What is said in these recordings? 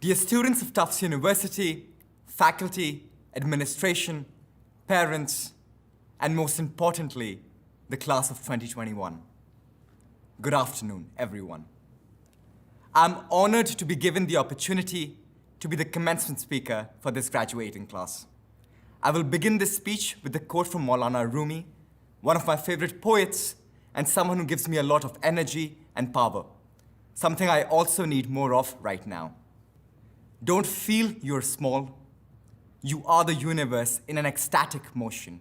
Dear students of Tufts University, faculty, administration, parents, and most importantly, the class of 2021. Good afternoon, everyone. I'm honored to be given the opportunity to be the commencement speaker for this graduating class. I will begin this speech with a quote from Maulana Rumi, one of my favorite poets and someone who gives me a lot of energy and power, something I also need more of right now. Don't feel you're small. You are the universe in an ecstatic motion.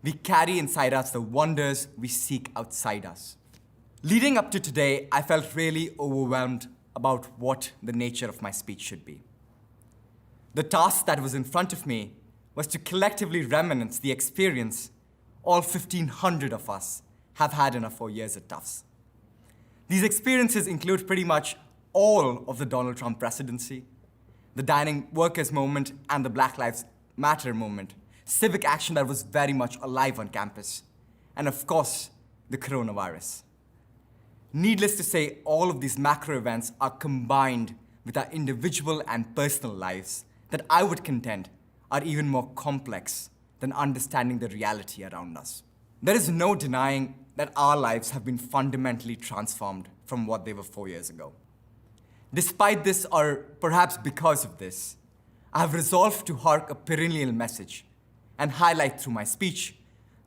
We carry inside us the wonders we seek outside us. Leading up to today, I felt really overwhelmed about what the nature of my speech should be. The task that was in front of me was to collectively reminisce the experience all 1,500 of us have had in our 4 years at Tufts. These experiences include pretty much all of the Donald Trump presidency, the dining workers movement, and the Black Lives Matter movement, civic action that was very much alive on campus, and of course, the coronavirus. Needless to say, all of these macro events are combined with our individual and personal lives that I would contend are even more complex than understanding the reality around us. There is no denying that our lives have been fundamentally transformed from what they were 4 years ago. Despite this, or perhaps because of this, I have resolved to hark a perennial message and highlight through my speech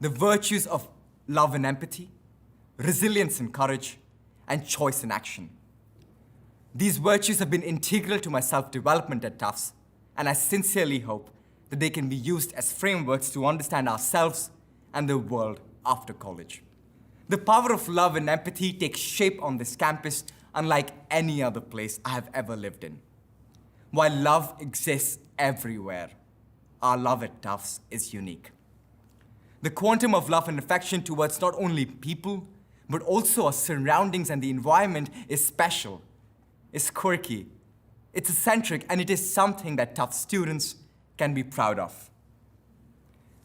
the virtues of love and empathy, resilience and courage, and choice and action. These virtues have been integral to my self-development at Tufts, and I sincerely hope that they can be used as frameworks to understand ourselves and the world after college. The power of love and empathy takes shape on this campus unlike any other place I have ever lived in. While love exists everywhere, our love at Tufts is unique. The quantum of love and affection towards not only people, but also our surroundings and the environment is special, is quirky, it's eccentric, and it is something that Tufts students can be proud of.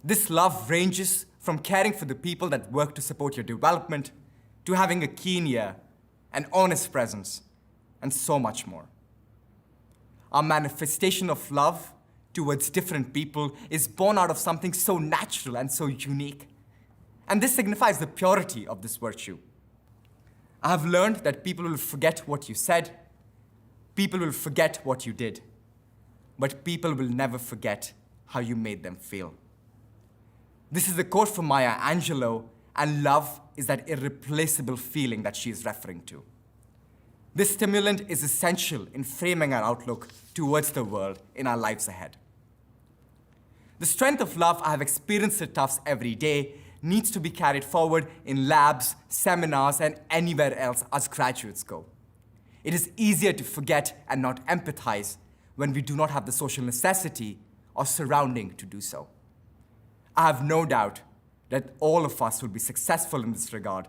This love ranges from caring for the people that work to support your development, to having a keen ear, an honest presence, and so much more. Our manifestation of love towards different people is born out of something so natural and so unique. And this signifies the purity of this virtue. I have learned that people will forget what you said, people will forget what you did, but people will never forget how you made them feel. This is a quote from Maya Angelou, and love is that irreplaceable feeling that she is referring to. This stimulant is essential in framing our outlook towards the world in our lives ahead. The strength of love I have experienced at Tufts every day needs to be carried forward in labs, seminars, and anywhere else as graduates go. It is easier to forget and not empathize when we do not have the social necessity or surrounding to do so. I have no doubt that all of us will be successful in this regard,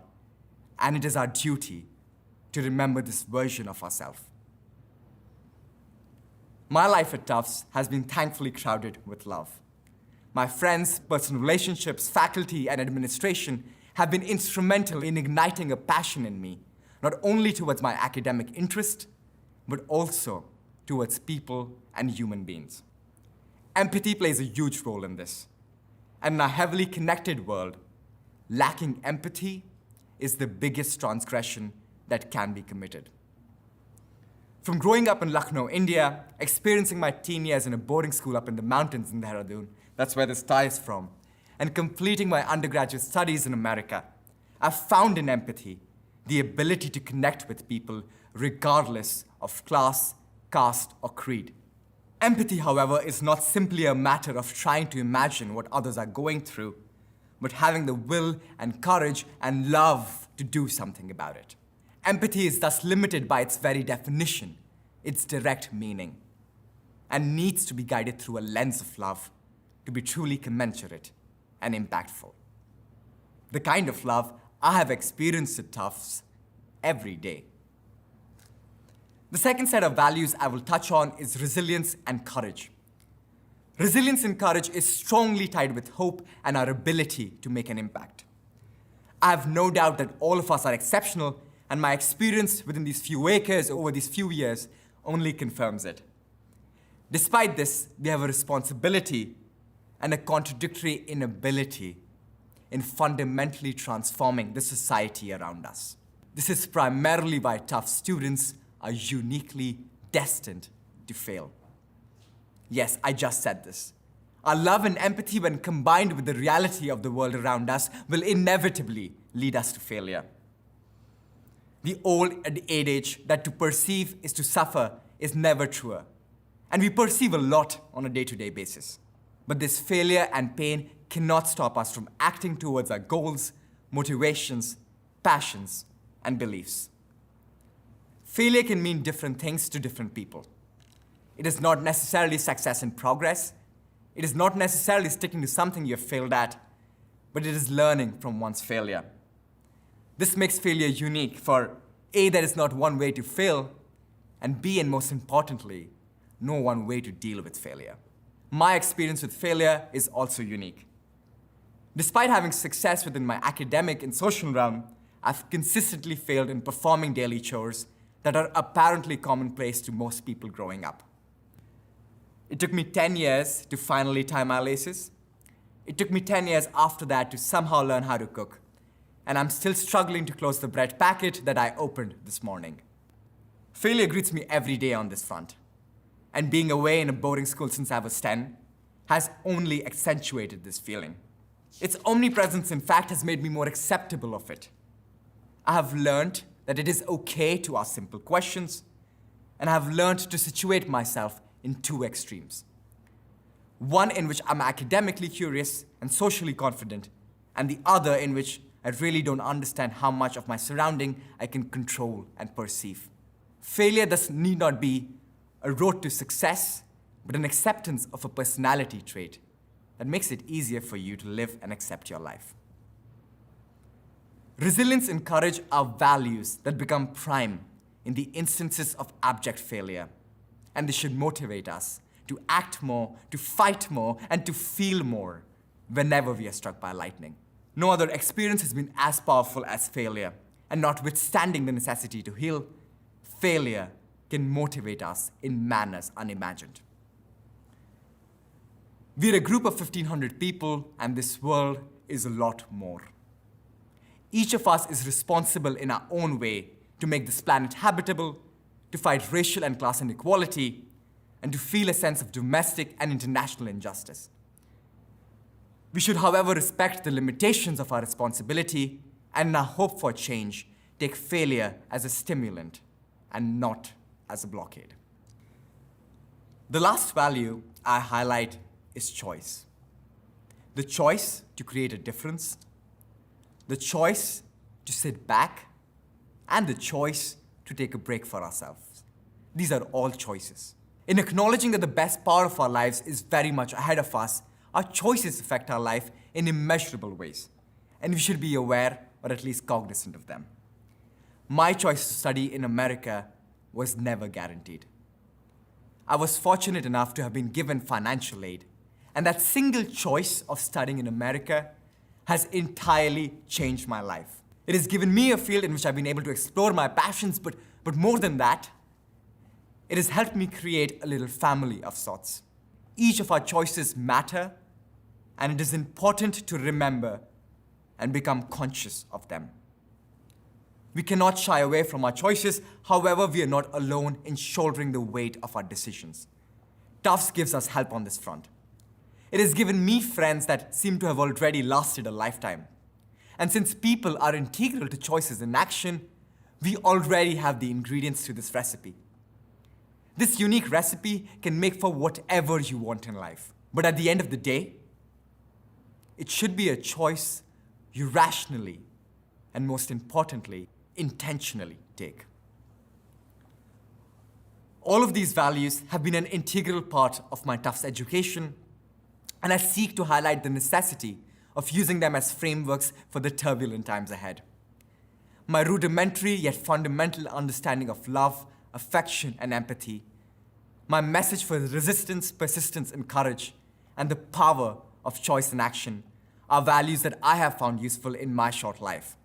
and it is our duty to remember this version of ourselves. My life at Tufts has been thankfully crowded with love. My friends, personal relationships, faculty, and administration have been instrumental in igniting a passion in me, not only towards my academic interest, but also towards people and human beings. Empathy plays a huge role in this. And in a heavily connected world, lacking empathy is the biggest transgression that can be committed. From growing up in Lucknow, India, experiencing my teen years in a boarding school up in the mountains in Dehradun, that's where this tie is from, and completing my undergraduate studies in America, I've found in empathy the ability to connect with people regardless of class, caste, or creed. Empathy, however, is not simply a matter of trying to imagine what others are going through, but having the will and courage and love to do something about it. Empathy is thus limited by its very definition, its direct meaning, and needs to be guided through a lens of love to be truly commensurate and impactful. The kind of love I have experienced at Tufts every day. The second set of values I will touch on is resilience and courage. Resilience and courage is strongly tied with hope and our ability to make an impact. I have no doubt that all of us are exceptional, and my experience within these few acres over these few years only confirms it. Despite this, we have a responsibility and a contradictory inability in fundamentally transforming the society around us. This is primarily why Tufts students are uniquely destined to fail. Yes, I just said this. Our love and empathy, when combined with the reality of the world around us, will inevitably lead us to failure. The old adage that to perceive is to suffer is never truer, and we perceive a lot on a day-to-day basis. But this failure and pain cannot stop us from acting towards our goals, motivations, passions, and beliefs. Failure can mean different things to different people. It is not necessarily success and progress. It is not necessarily sticking to something you have failed at, but it is learning from one's failure. This makes failure unique, for A, there is not one way to fail, and B, and most importantly, no one way to deal with failure. My experience with failure is also unique. Despite having success within my academic and social realm, I've consistently failed in performing daily chores that are apparently commonplace to most people growing up. It took me 10 years to finally tie my laces. It took me 10 years after that to somehow learn how to cook. And I'm still struggling to close the bread packet that I opened this morning. Failure greets me every day on this front. And being away in a boarding school since I was 10 has only accentuated this feeling. Its omnipresence, in fact, has made me more acceptable of it. I have learned that it is okay to ask simple questions, and I have learned to situate myself in two extremes. One in which I'm academically curious and socially confident, and the other in which I really don't understand how much of my surrounding I can control and perceive. Failure thus need not be a road to success, but an acceptance of a personality trait that makes it easier for you to live and accept your life. Resilience and courage are values that become prime in the instances of abject failure, and they should motivate us to act more, to fight more, and to feel more whenever we are struck by lightning. No other experience has been as powerful as failure, and notwithstanding the necessity to heal, failure can motivate us in manners unimagined. We're a group of 1,500 people, and this world is a lot more. Each of us is responsible in our own way to make this planet habitable, to fight racial and class inequality, and to feel a sense of domestic and international injustice. We should, however, respect the limitations of our responsibility and in our hope for change, take failure as a stimulant and not as a blockade. The last value I highlight is choice. The choice to create a difference, the choice to sit back, and the choice to take a break for ourselves. These are all choices. In acknowledging that the best part of our lives is very much ahead of us, our choices affect our life in immeasurable ways, and we should be aware or at least cognizant of them. My choice to study in America was never guaranteed. I was fortunate enough to have been given financial aid, and that single choice of studying in America has entirely changed my life. It has given me a field in which I've been able to explore my passions, but more than that, it has helped me create a little family of sorts. Each of our choices matter, and it is important to remember and become conscious of them. We cannot shy away from our choices, however, we are not alone in shouldering the weight of our decisions. Tufts gives us help on this front. It has given me friends that seem to have already lasted a lifetime. And since people are integral to choices in action, we already have the ingredients to this recipe. This unique recipe can make for whatever you want in life. But at the end of the day, it should be a choice you rationally, and most importantly, intentionally take. All of these values have been an integral part of my Tufts education, and I seek to highlight the necessity of using them as frameworks for the turbulent times ahead. My rudimentary yet fundamental understanding of love, affection, and empathy, my message for resistance, persistence, and courage, and the power of choice and action are values that I have found useful in my short life.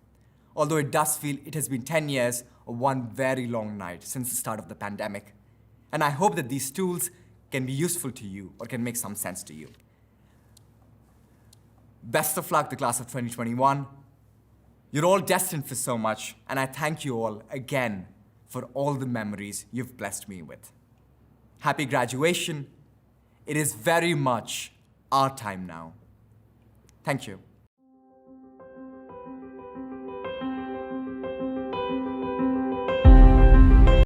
Although it does feel it has been 10 years or one very long night since the start of the pandemic, And I hope that these tools can be useful to you or can make some sense to you. Best of luck, the class of 2021. You're all destined for so much, and I thank you all again for all the memories you've blessed me with. Happy graduation. It is very much our time now. Thank you.